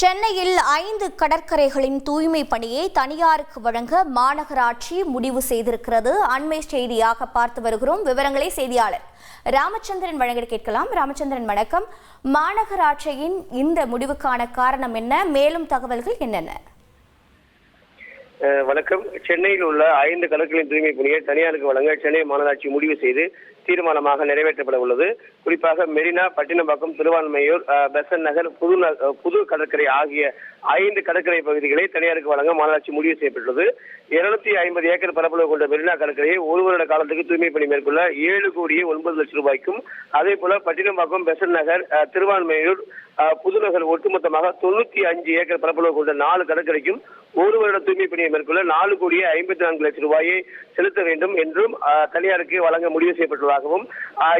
சென்னையில் 5 கடற்கரைகளின் தூய்மை பணியை தனியாருக்கு வழங்க மாநகராட்சி முடிவு செய்திருக்கிறது. அண்மை செய்தியாக பார்த்து வருகிறோம். விவரங்களை செய்தியாளர் ராமச்சந்திரன் வழங்க கேட்கலாம். ராமச்சந்திரன் வணக்கம். மாநகராட்சியின் இந்த முடிவுக்கான காரணம் என்ன? மேலும் தகவல்கள் என்னென்ன? வணக்கம். சென்னையில் உள்ள 5 கடற்கரைகளின் தூய்மை பணியை தனியாருக்கு வழங்க சென்னை மாநகராட்சி முடிவு செய்து தீர்மானமாக நிறைவேற்றப்பட உள்ளது. குறிப்பாக மெரினா, பட்டினப்பாக்கம், திருவான்மையூர், பெசன்ட் நகர், புது கடற்கரை ஆகிய 5 கடற்கரை பகுதிகளை தனியாருக்கு வழங்க மாநகராட்சி முடிவு செய்யப்பட்டுள்ளது. 250 ஏக்கர் பரப்பளவு கொண்ட மெரினா கடற்கரையை ஒரு வருட காலத்துக்கு தூய்மை பணி மேற்கொள்ள 7,09,00,000 ரூபாய்க்கும், அதே போல பட்டினப்பாக்கம், பெசன்ட் நகர், திருவான்மையூர், புதுநகர் ஒட்டுமொத்தமாக 95 ஏக்கர் பரப்பளவு கொண்ட 4 கடற்கரைக்கும் ஒரு வருட தூய்மை பணியை மேற்கொள்ள 4,54,00,000 ரூபாயை செலுத்த வேண்டும் என்றும் தனியாருக்கு வழங்க முடிவு செய்யப்பட்டுள்ளதாகவும்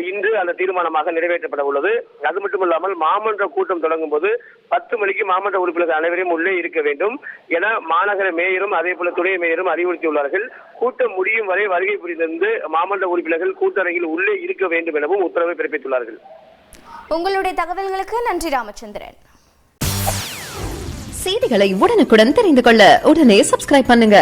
இன்று அந்த தீர்மானமாக நிறைவேற்றப்பட உள்ளது. அது மட்டுமல்லாமல் மாமன்ற கூட்டம் தொடங்கும் போது 10 மணிக்கு மாமன்ற உறுப்பினர்கள் அனைவரும் உள்ளே இருக்க வேண்டும் என மாநகர மேயரும் அதே போல துணை மேயரும் அறிவுறுத்தியுள்ளார்கள். கூட்டம் முடியும் வரை வருகை புரிந்திருந்து மாமன்ற உறுப்பினர்கள் கூட்டரங்கில் உள்ளே இருக்க வேண்டும் எனவும் உத்தரவை பிறப்பித்துள்ளார்கள். உங்களுடைய தகவல்களுக்கு நன்றி ராமச்சந்திரன். செய்திகளை உடனுக்குடன் தெரிந்து கொள்ள உடனே சப்ஸ்கிரைப் பண்ணுங்க.